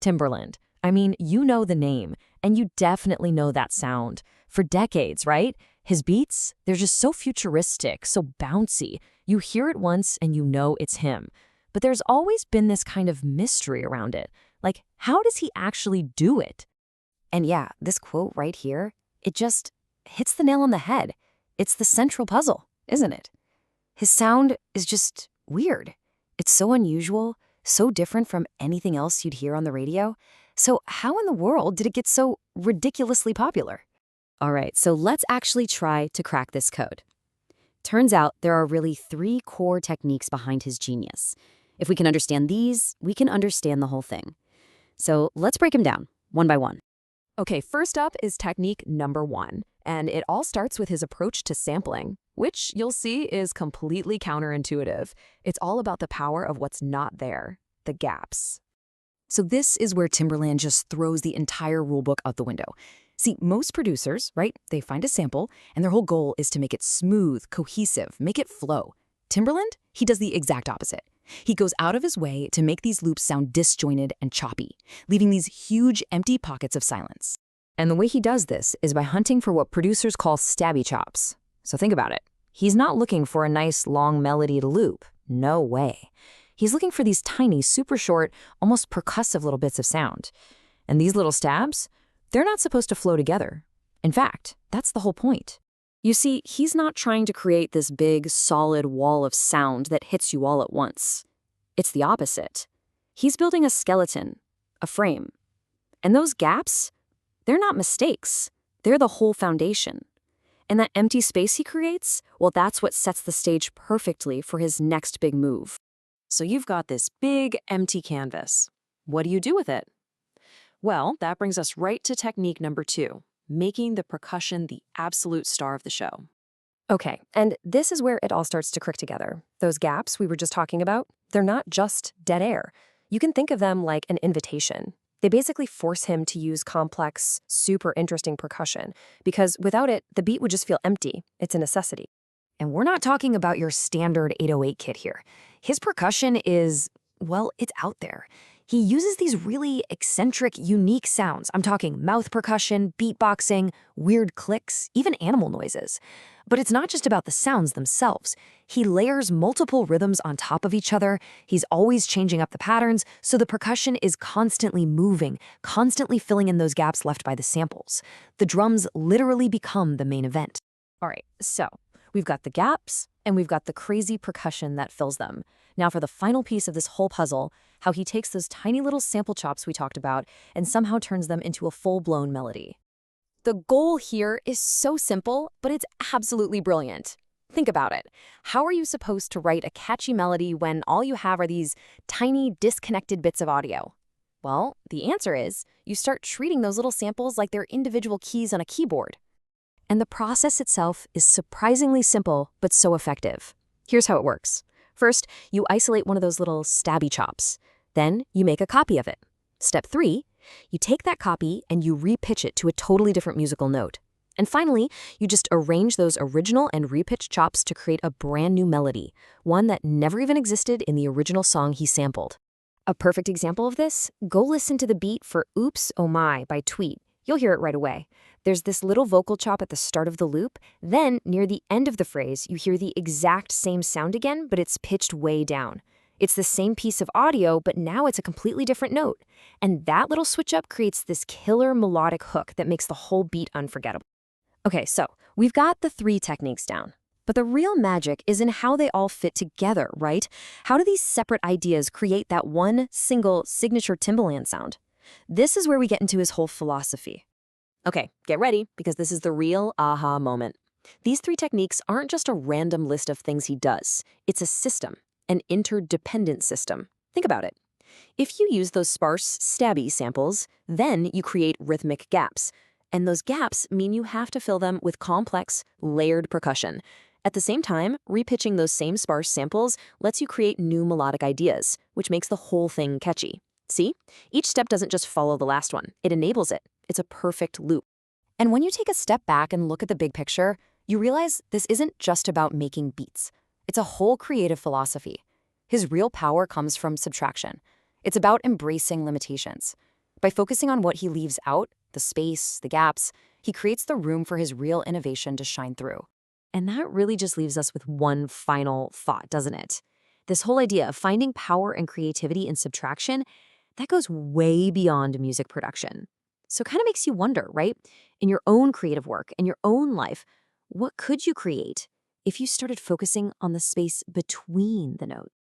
Timbaland. I mean, you know the name, and you definitely know that sound. For decades, right? His beats, they're just so futuristic, so bouncy. You hear it once and you know it's him. But there's always been this kind of mystery around it. Like, how does he actually do it? And yeah, this quote right here, it just hits the nail on the head. It's the central puzzle, isn't it? His sound is just weird. It's so unusual, so different from anything else you'd hear on the radio. So how in the world did it get so ridiculously popular? All right, so let's actually try to crack this code. Turns out there are really 3 core techniques behind his genius. If we can understand these, we can understand the whole thing. So let's break them down, one by one. Okay, first up is technique number 1, and it all starts with his approach to sampling, which you'll see is completely counterintuitive. It's all about the power of what's not there, the gaps. So this is where Timbaland just throws the entire rulebook out the window. See, most producers, right, they find a sample, and their whole goal is to make it smooth, cohesive, make it flow. Timbaland, he does the exact opposite. He goes out of his way to make these loops sound disjointed and choppy, leaving these huge, empty pockets of silence. And the way he does this is by hunting for what producers call stabby chops. So think about it. He's not looking for a nice, long melody to loop. No way. He's looking for these tiny, super short, almost percussive little bits of sound. And these little stabs, they're not supposed to flow together. In fact, that's the whole point. You see, he's not trying to create this big, solid wall of sound that hits you all at once. It's the opposite. He's building a skeleton, a frame. And those gaps, they're not mistakes. They're the whole foundation. And that empty space he creates, well, that's what sets the stage perfectly for his next big move. So you've got this big, empty canvas. What do you do with it? Well, that brings us right to technique number 2. Making the percussion the absolute star of the show. Okay, and this is where it all starts to click together. Those gaps we were just talking about, they're not just dead air. You can think of them like an invitation. They basically force him to use complex, super interesting percussion, because without it, the beat would just feel empty. It's a necessity. And we're not talking about your standard 808 kit here. His percussion is, well, it's out there. He uses these really eccentric, unique sounds. I'm talking mouth percussion, beatboxing, weird clicks, even animal noises. But it's not just about the sounds themselves. He layers multiple rhythms on top of each other. He's always changing up the patterns, so the percussion is constantly moving, constantly filling in those gaps left by the samples. The drums literally become the main event. All right, so we've got the gaps, and we've got the crazy percussion that fills them. Now for the final piece of this whole puzzle, how he takes those tiny little sample chops we talked about and somehow turns them into a full-blown melody. The goal here is so simple, but it's absolutely brilliant. Think about it. How are you supposed to write a catchy melody when all you have are these tiny, disconnected bits of audio? Well, the answer is you start treating those little samples like they're individual keys on a keyboard. And the process itself is surprisingly simple, but so effective. Here's how it works. First, you isolate one of those little stabby chops. Then you make a copy of it. Step 3, you take that copy and you repitch it to a totally different musical note. And finally, you just arrange those original and repitched chops to create a brand new melody, one that never even existed in the original song he sampled. A perfect example of this? Go listen to the beat for Oops Oh My by Tweet. You'll hear it right away. There's this little vocal chop at the start of the loop, then near the end of the phrase, you hear the exact same sound again, but it's pitched way down. It's the same piece of audio, but now it's a completely different note. And that little switch up creates this killer melodic hook that makes the whole beat unforgettable. Okay, so we've got the 3 techniques down. But the real magic is in how they all fit together, right? How do these separate ideas create that one single signature Timbaland sound? This is where we get into his whole philosophy. Okay, get ready, because this is the real aha moment. These 3 techniques aren't just a random list of things he does. It's a system, an interdependent system. Think about it. If you use those sparse, stabby samples, then you create rhythmic gaps. And those gaps mean you have to fill them with complex, layered percussion. At the same time, repitching those same sparse samples lets you create new melodic ideas, which makes the whole thing catchy. See? Each step doesn't just follow the last one. It enables it. It's a perfect loop. And when you take a step back and look at the big picture, you realize this isn't just about making beats. It's a whole creative philosophy. His real power comes from subtraction. It's about embracing limitations. By focusing on what he leaves out, the space, the gaps, he creates the room for his real innovation to shine through. And that really just leaves us with one final thought, doesn't it? This whole idea of finding power and creativity in subtraction, that goes way beyond music production. So it kind of makes you wonder, right? In your own creative work, in your own life, what could you create if you started focusing on the space between the notes?